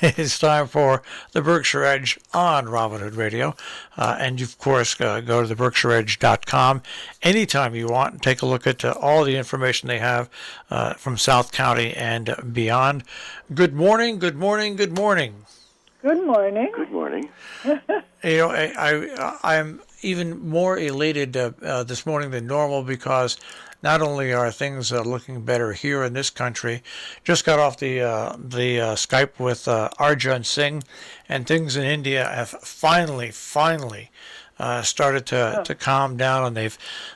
It's time for the Berkshire Edge on Robin Hood Radio. And you, of course, go to theberkshireedge.com anytime you want and take a look at all the information they have from South County and beyond. Good morning, good morning, good morning. Good morning. Good morning. I'm even more elated this morning than normal because not only are things looking better here in this country, just got off the Skype with Arjun Singh, and things in India have finally started to calm down, and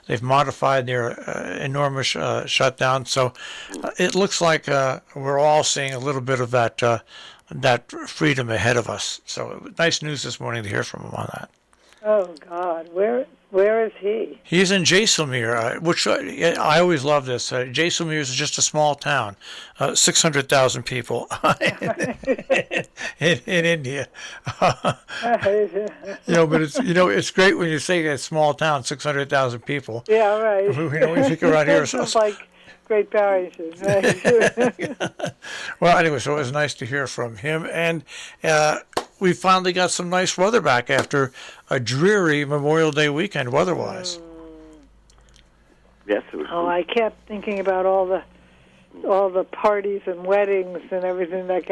they've modified their enormous shutdown. So it looks like we're all seeing a little bit of that freedom ahead of us. So nice news this morning to hear from him on that. Oh God, where is he? He's in Jaisalmer, which I always love this. Jaisalmer is just a small town, 600,000 people in India. But it's great when you say a small town, 600,000 people. Yeah, right. We think around here. It's like Great Barrington. Right? Well, anyway, so it was nice to hear from him, and we finally got some nice weather back after a dreary Memorial Day weekend weather-wise. Yes, it was. I kept thinking about all the parties and weddings and everything that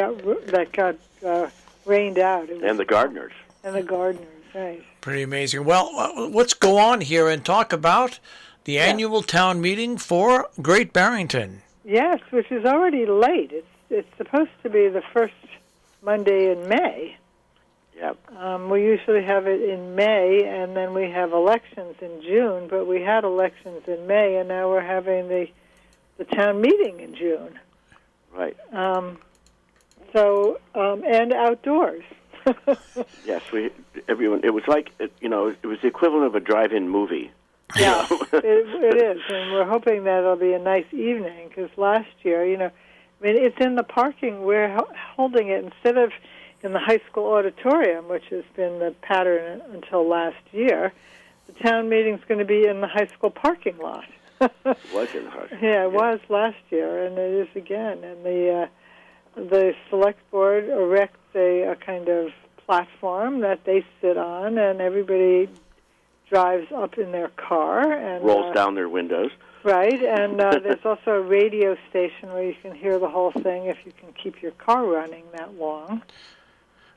got rained out. And the gardeners. And the gardeners, right. Pretty amazing. Well, let's go on here and talk about the annual town meeting for Great Barrington. Yes, which is already late. It's supposed to be the first Monday in May. Yep. We usually have it in May, and then we have elections in June, but we had elections in May, and now we're having the town meeting in June. Right. And outdoors. Yes, everyone. It was like it was the equivalent of a drive-in movie. Yeah, it is, and we're hoping that it'll be a nice evening, because last year, it's in the parking. We're holding it instead of in the high school auditorium, which has been the pattern until last year. The town meeting's going to be in the high school parking lot. It was in the high school. Yeah, it was last year, and it is again. And the select board erects a kind of platform that they sit on, and everybody drives up in their car and rolls down their windows. Right, and there's also a radio station where you can hear the whole thing if you can keep your car running that long.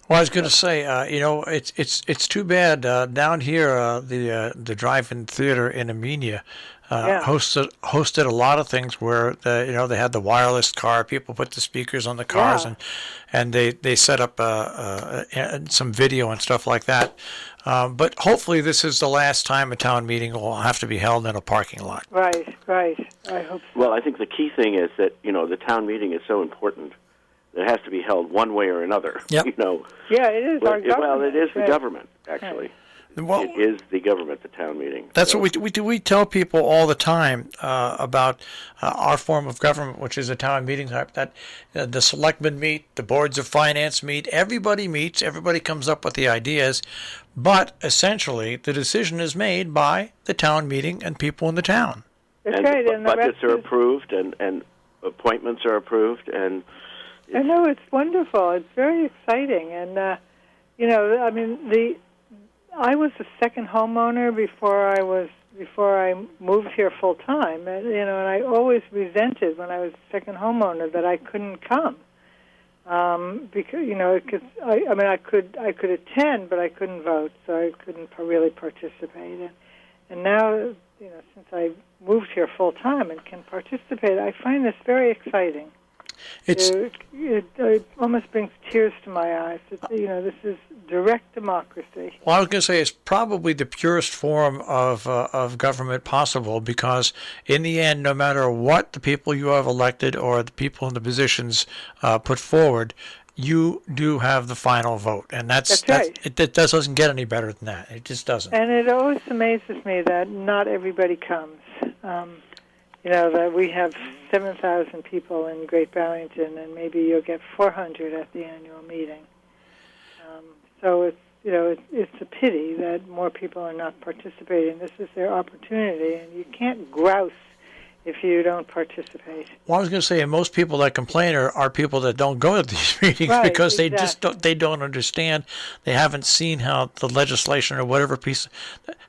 Well, I was going to say, it's too bad down here the drive-in theater in Amenia hosted a lot of things where they had the wireless car. People put the speakers on the cars and they set up some video and stuff like that. But hopefully this is the last time a town meeting will have to be held in a parking lot. Right. I hope so. Well, I think the key thing is that the town meeting is so important. It has to be held one way or another. Yep. Yeah, it is our government. Well, it is the government, actually. Well, it is the government, the town meeting. That's what we do. We tell people all the time about our form of government, which is a town meeting type, that the selectmen meet, the boards of finance meet, everybody meets, everybody comes up with the ideas, but essentially the decision is made by the town meeting and people in the town. That's right. And budgets are approved and appointments are approved, and I know, it's wonderful. It's very exciting, and I was a second homeowner before I moved here full time, and I always resented when I was a second homeowner that I couldn't come, because I could attend, but I couldn't vote, so I couldn't really participate. And now, since I moved here full time and can participate, I find this very exciting. It almost brings tears to my eyes. This is direct democracy. Well, I was going to say it's probably the purest form of government possible, because in the end, no matter what the people you have elected or the people in the positions put forward, you do have the final vote, and that's right. It doesn't get any better than that. It just doesn't. And it always amazes me that not everybody comes. That we have 7,000 people in Great Barrington, and maybe you'll get 400 at the annual meeting. So it's a pity that more people are not participating. This is their opportunity, and you can't grouse if you don't participate. Well, I was going to say, and most people that complain are people that don't go to these meetings Right, because they exactly. just don't understand. They haven't seen how the legislation or whatever piece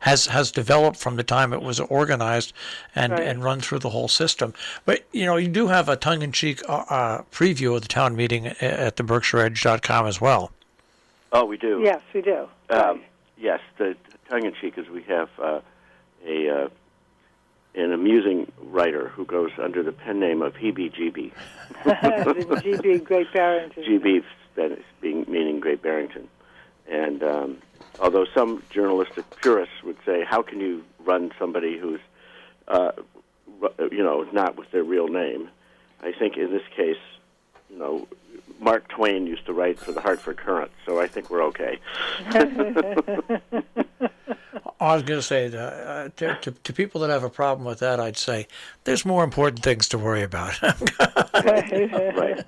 has developed from the time it was organized and run through the whole system. But you do have a tongue-in-cheek preview of the town meeting at the BerkshireEdge.com as well. Oh, we do. Yes, we do. Yes, the tongue-in-cheek is we have an amusing writer who goes under the pen name of Hebe GB. The GB, Great Barrington. GB meaning Great Barrington. And although some journalistic purists would say, how can you run somebody who's, not with their real name? I think in this case, Mark Twain used to write for the Hartford Courant, so I think we're okay. I was going to say, to people that have a problem with that, I'd say there's more important things to worry about. Right.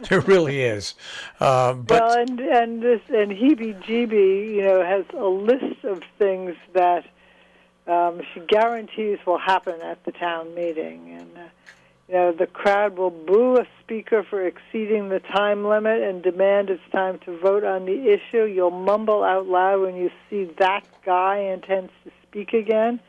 There really is. But well, and Heebie-Jeebie, has a list of things that she guarantees will happen at the town meeting, and the crowd will boo a speaker for exceeding the time limit and demand it's time to vote on the issue. You'll mumble out loud when you see that guy intends to speak again.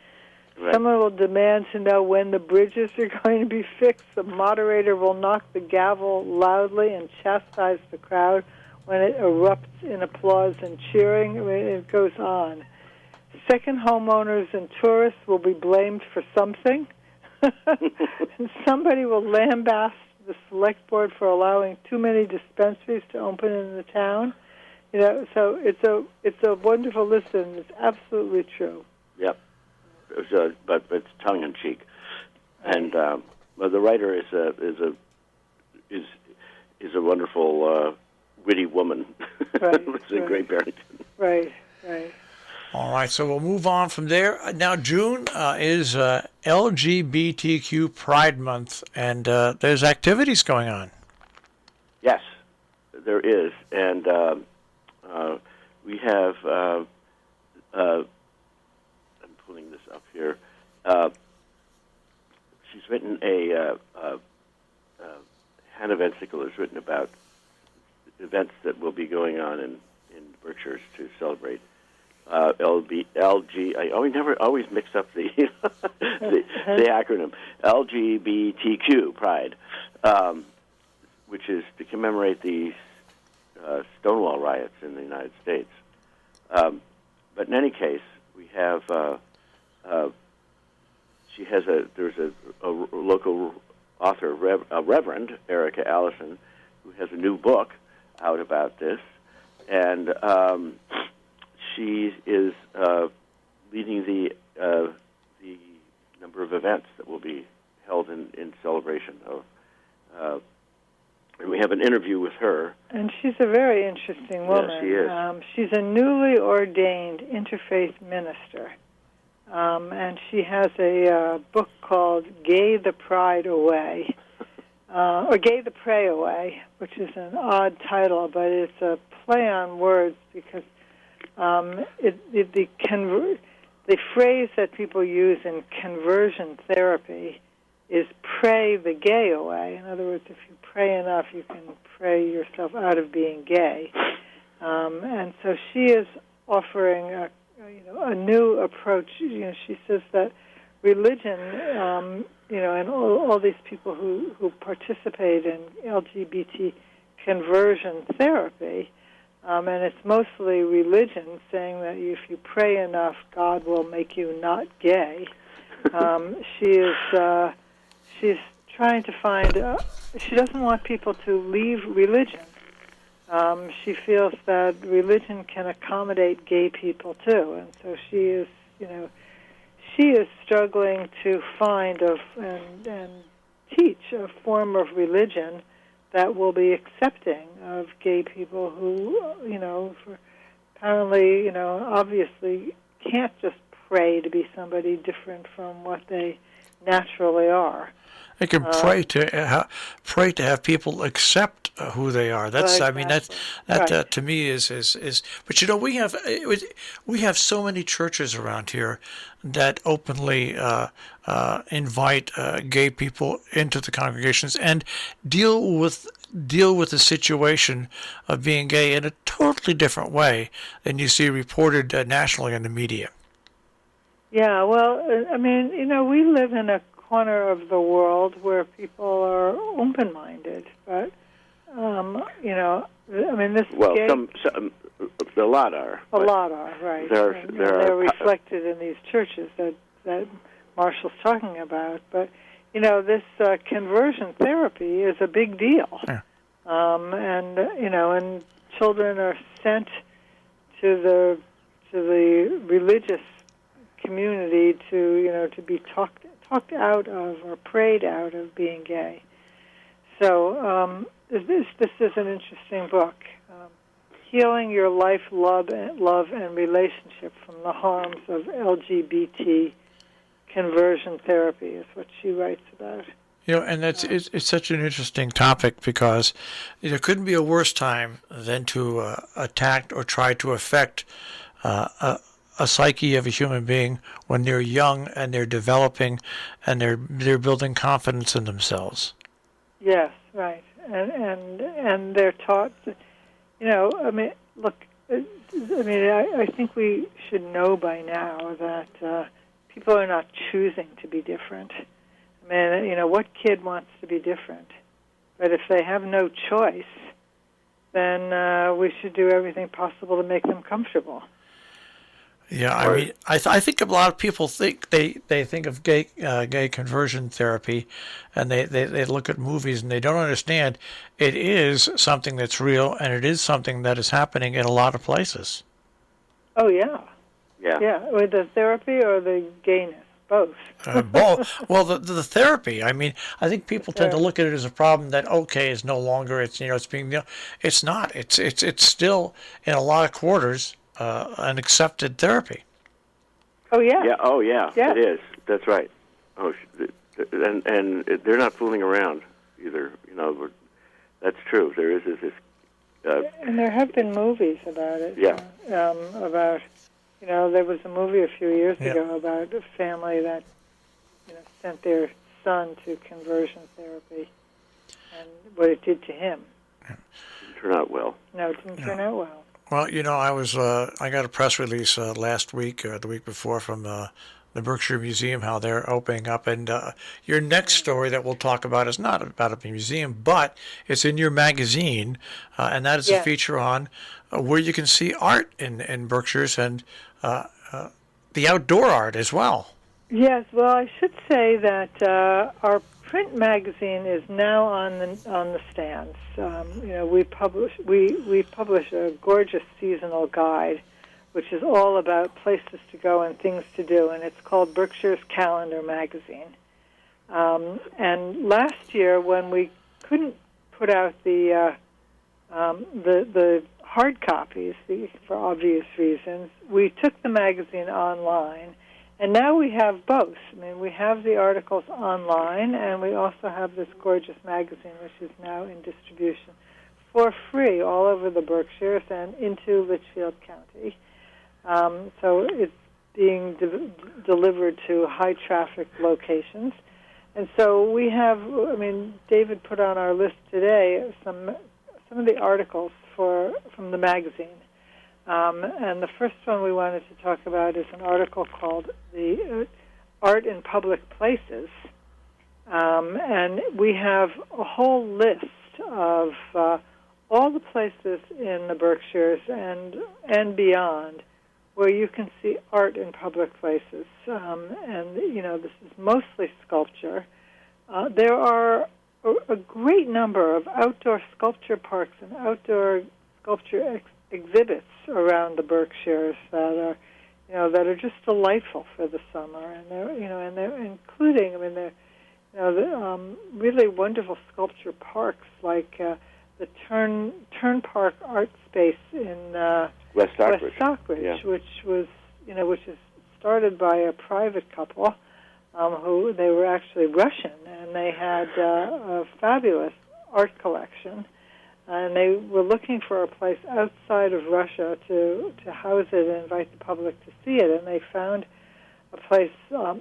Right. Someone will demand to know when the bridges are going to be fixed. The moderator will knock the gavel loudly and chastise the crowd when it erupts in applause and cheering. It goes on. Second homeowners and tourists will be blamed for something. And somebody will lambaste the select board for allowing too many dispensaries to open in the town. So it's a wonderful list, and it's absolutely true. Yep, but it's tongue in cheek, and the writer is a wonderful witty woman. Right, It's a Great Barrington. Right. All right, so we'll move on from there. Now, June is LGBTQ Pride Month, and there's activities going on. Yes, there is, and we have. I'm pulling this up here. She's written Hannah Vensicle has written about events that will be going on in Berkshire to celebrate. LG. I always mix up the the acronym LGBTQ Pride, which is to commemorate the Stonewall riots in the United States. But in any case, we have there's a local author, Reverend Erica Allison, who has a new book out about this, and she is leading the number of events that will be held in celebration of. And we have an interview with her. And she's a very interesting woman. Yes, she is. She's a newly ordained interfaith minister. And she has a book called Gay the Pride Away, or Gay the Pray Away, which is an odd title, but it's a play on words because the phrase that people use in conversion therapy is pray the gay away. In other words, if you pray enough, you can pray yourself out of being gay. And so she is offering a new approach. She says that religion, and all these people who participate in LGBT conversion therapy, and it's mostly religion saying that if you pray enough, God will make you not gay. She's trying to find. She doesn't want people to leave religion. She feels that religion can accommodate gay people too, and so she is struggling to find and teach a form of religion that will be accepting of gay people who, apparently, obviously can't just pray to be somebody different from what they naturally are. They can pray to have people accept who they are. That's I mean that Right. to me is. But you know we have so many churches around here that openly invite gay people into the congregations and deal with the situation of being gay in a totally different way than you see reported nationally in the media. Yeah, well, I mean, we live in a corner of the world where people are open-minded, but, I mean, this Well, gay... some a lot are. A lot are, right. They're reflected in these churches that Marshall's talking about. But, this conversion therapy is a big deal. Yeah. And children are sent to the religious community to be talked out of or prayed out of being gay. So this is an interesting book. Healing Your Life, Love, and Relationship from the Harms of LGBT Conversion Therapy is what she writes about. And it's such an interesting topic because there couldn't be a worse time than to attack or try to affect a psyche of a human being when they're young and they're developing and they're building confidence in themselves. Yes, right, and they're taught. I mean, look. I think we should know by now that people are not choosing to be different. I mean, what kid wants to be different? But if they have no choice, then we should do everything possible to make them comfortable. Yeah, I mean, I think a lot of people think they think of gay conversion therapy, and they look at movies and they don't understand it is something that's real and it is something that is happening in a lot of places. Oh yeah. Yeah. With the therapy or the gayness, both. Both. Well, the therapy. I mean, I think people tend to look at it as a problem that is no longer. It's being. It's not. It's still in a lot of quarters. An accepted therapy. Oh yeah. Yeah. Oh yeah. It is. That's right. Oh, and they're not fooling around either. That's true. There is this. And there have been movies about it. Yeah. About there was a movie a few years ago about a family that sent their son to conversion therapy, and what it did to him. Didn't turn out well. No, it didn't turn out well. Well, I got a press release last week or the week before from the Berkshire Museum, how they're opening up. And your next story that we'll talk about is not about a museum, but it's in your magazine, and that is a feature on where you can see art in Berkshires and the outdoor art as well. Yes, well, I should say that our print magazine is now on the stands. We publish a gorgeous seasonal guide, which is all about places to go and things to do, and it's called Berkshire's Calendar Magazine. And last year, when we couldn't put out the hard copies for obvious reasons, we took the magazine online. And now we have both. I mean, we have the articles online, and we also have this gorgeous magazine, which is now in distribution for free all over the Berkshires and into Litchfield County. So it's being delivered to high-traffic locations. And so we have, David put on our list today some of the articles from the magazine. And the first one we wanted to talk about is an article called The Art in Public Places. And we have a whole list of all the places in the Berkshires and beyond where you can see art in public places. And, this is mostly sculpture. There are a great number of outdoor sculpture parks and outdoor sculpture exhibits around the Berkshires that are just delightful for the summer, and they're including really wonderful sculpture parks like the Turn Park Art Space in West Stockbridge, which is started by a private couple, who they were actually Russian, and they had a fabulous art collection. And they were looking for a place outside of Russia to house it and invite the public to see it. And they found a place on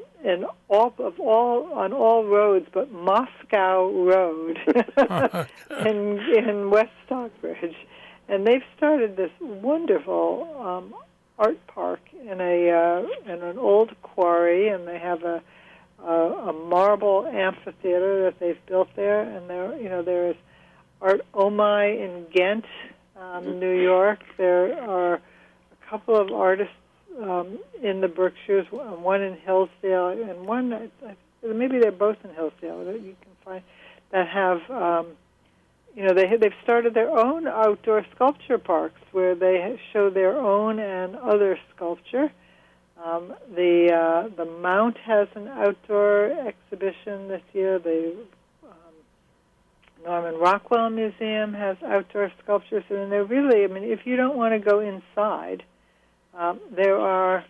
all roads but Moscow Road in West Stockbridge. And they've started this wonderful art park in an old quarry, and they have a marble amphitheater that they've built there. And there is Art Omai in Ghent, New York. There are a couple of artists in the Berkshires, one in Hillsdale, and one, maybe they're both in Hillsdale, that you can find, that have, they've started their own outdoor sculpture parks where they show their own and other sculpture. The Mount has an outdoor exhibition this year. The Norman Rockwell Museum has outdoor sculptures, and they're really, if you don't want to go inside, there are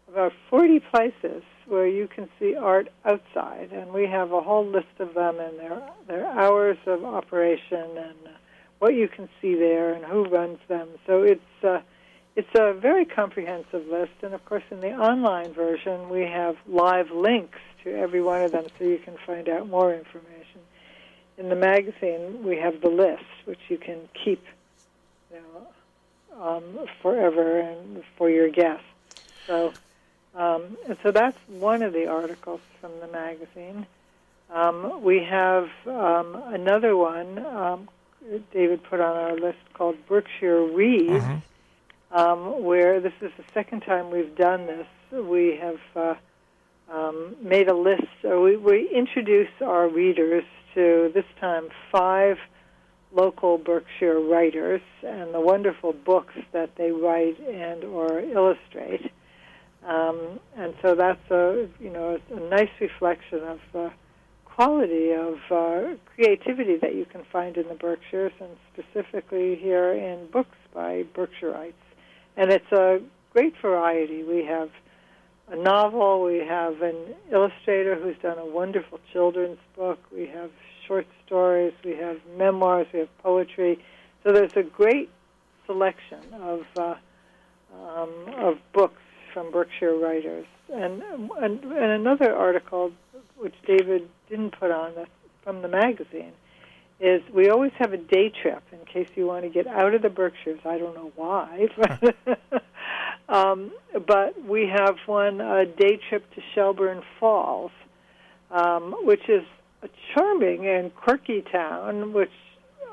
about 40 places where you can see art outside, and we have a whole list of them and their hours of operation and what you can see there and who runs them. So it's a very comprehensive list, and of course in the online version we have live links to every one of them so you can find out more information. In the magazine, we have the list, which you can keep, forever and for your guests. So, and so that's one of the articles from the magazine. We have another one David put on our list called Berkshire Reads, where this is the second time we've done this. We have made a list. We introduce our readers to, this time, 5 local Berkshire writers and the wonderful books that they write and or illustrate. And so that's a nice reflection of the quality of creativity that you can find in the Berkshires, and specifically here in books by Berkshirites. And it's a great variety. We have a novel, we have an illustrator who's done a wonderful children's book, we have short stories, we have memoirs, we have poetry. So there's a great selection of books from Berkshire writers. And another article, which David didn't put on, that's from the magazine, is we always have a day trip in case you want to get out of the Berkshires. I don't know why, but we have a day trip to Shelburne Falls, which is a charming and quirky town, which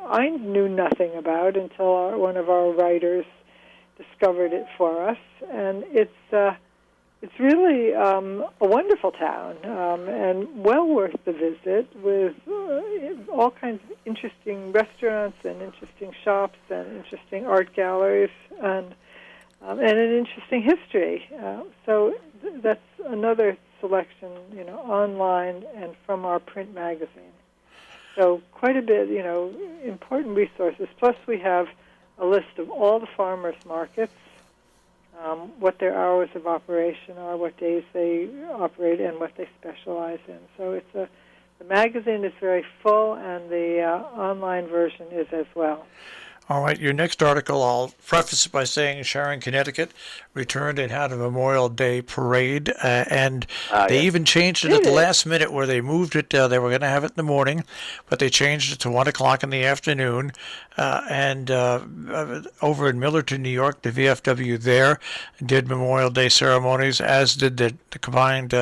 I knew nothing about until one of our writers discovered it for us. And it's really a wonderful town and well worth the visit, with all kinds of interesting restaurants and interesting shops and interesting art galleries and an interesting history. So that's another selection, online and from our print magazine. So quite a bit, important resources. Plus we have a list of all the farmers markets, what their hours of operation are, what days they operate, and what they specialize in. So the magazine is very full, and the online version is as well. All right, your next article, I'll preface it by saying Sharon, Connecticut returned and had a Memorial Day parade, and they even changed it at the last minute where they moved it. They were going to have it in the morning, but they changed it to 1 o'clock in the afternoon. And over in Millerton, New York, the VFW there did Memorial Day ceremonies, as did the combined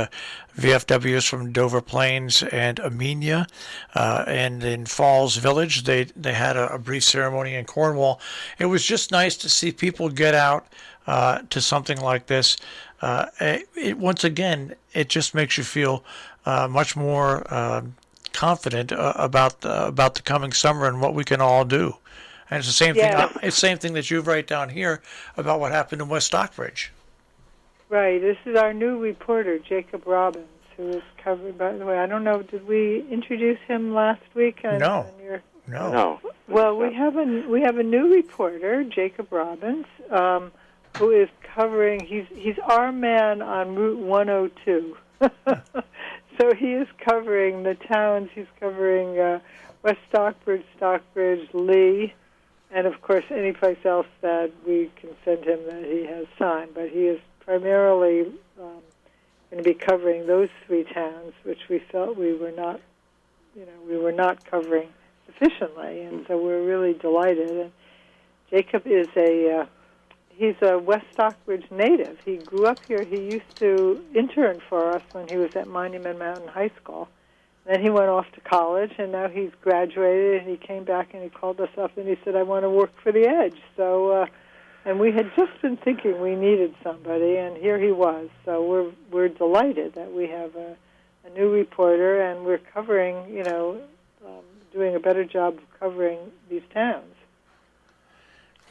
VFWs from Dover Plains and Amenia. And in Falls Village, they had a brief ceremony in Cornwall. It was just nice to see people get out to something like this. Once again, it just makes you feel much more confident about the coming summer and what we can all do. And it's the same thing. It's the same thing that you write down here about what happened in West Stockbridge. Right. This is our new reporter, Jacob Robbins, who is covered. By the way, I don't know. Did we introduce him last week? No. No. Well, we have a new reporter, Jacob Robbins, who is covering. He's our man on Route 102. So he is covering the towns. He's covering West Stockbridge, Stockbridge, Lee, and of course any place else that we can send him that he has signed. But he is primarily going to be covering those three towns, which we felt we were not covering sufficiently, and so we're really delighted. And Jacob is he's a West Stockbridge native. He grew up here. He used to intern for us when he was at Monument Mountain High School. Then he went off to college, and now he's graduated, and he came back and he called us up and he said, I want to work for the Edge. So, and we had just been thinking we needed somebody, and here he was. So we're delighted that we have a new reporter, and we're covering, doing a better job of covering these towns.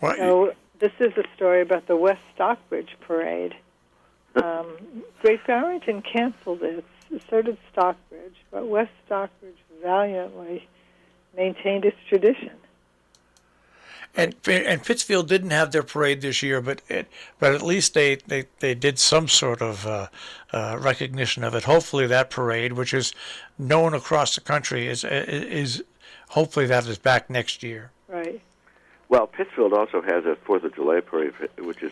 What? So this is a story about the West Stockbridge Parade. Great Barrington canceled it, so did Stockbridge, but West Stockbridge valiantly maintained its tradition. And Pittsfield didn't have their parade this year, but at least they did some sort of recognition of it. Hopefully that parade, which is known across the country, is hopefully that is back next year. Right. Well, Pittsfield also has a 4th of July parade, which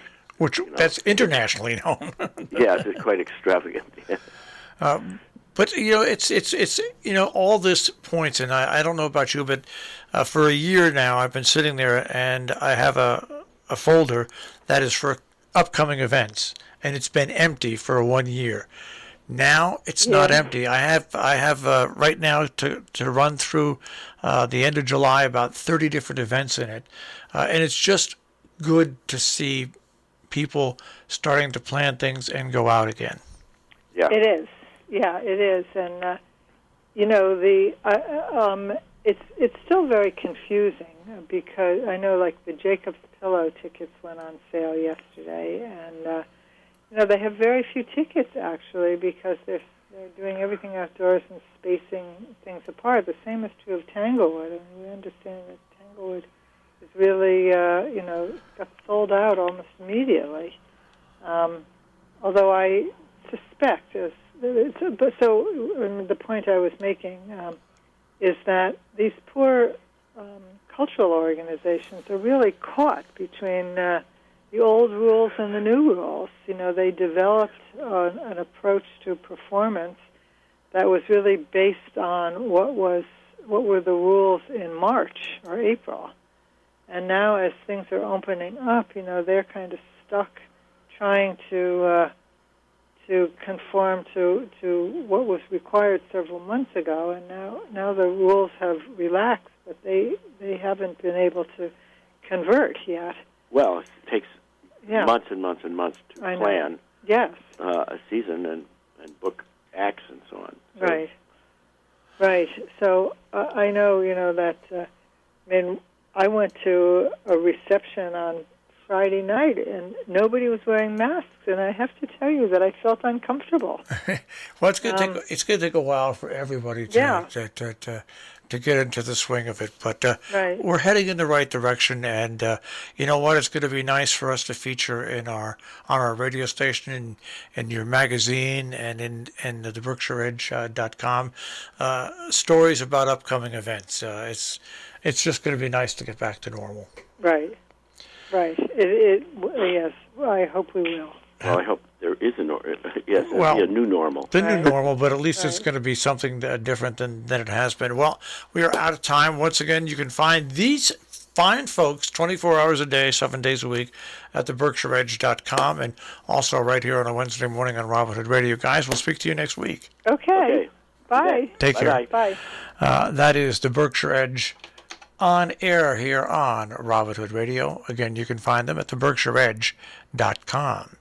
that's internationally known. Yes, it's quite extravagant. Yeah. But it's all this points, and I don't know about you, but for a year now I've been sitting there and I have a folder that is for upcoming events, and it's been empty for 1 year. Now it's not empty. I have right now to run through the end of July about 30 different events in it, and it's just good to see people starting to plan things and go out again. Yeah, it is. Yeah, it is, and it's still very confusing because I know, like, the Jacob's Pillow tickets went on sale yesterday, and they have very few tickets actually because they're doing everything outdoors and spacing things apart. The same is true of Tanglewood. I mean, we understand that Tanglewood is really got sold out almost immediately. Although I suspect the point I was making is that these poor cultural organizations are really caught between the old rules and the new rules. They developed an approach to performance that was really based on what were the rules in March or April. And now as things are opening up, they're kind of stuck trying to conform to what was required several months ago, and now the rules have relaxed, but they haven't been able to convert yet. Well, it takes months and months and months to plan a season and book acts and so on. So. Right. So I know, that, I went to a reception on Friday night, and nobody was wearing masks, and I have to tell you that I felt uncomfortable. Well, it's going to take a while for everybody to get into the swing of it, but we're heading in the right direction, and you know what? It's going to be nice for us to feature on our radio station, in your magazine, and in the BerkshireEdge.com stories about upcoming events. It's just going to be nice to get back to normal. Right. Yes, I hope we will. Well, I hope there is a new normal. The new normal, but at least it's going to be something different than it has been. Well, we are out of time. Once again, you can find these fine folks 24 hours a day, 7 days a week at the BerkshireEdge.com, and also right here on a Wednesday morning on Robin Hood Radio. Guys, we'll speak to you next week. Okay. Bye. Take care. Bye. That is the Berkshire Edge on air here on Robin Hood Radio. Again, you can find them at the BerkshireEdge.com.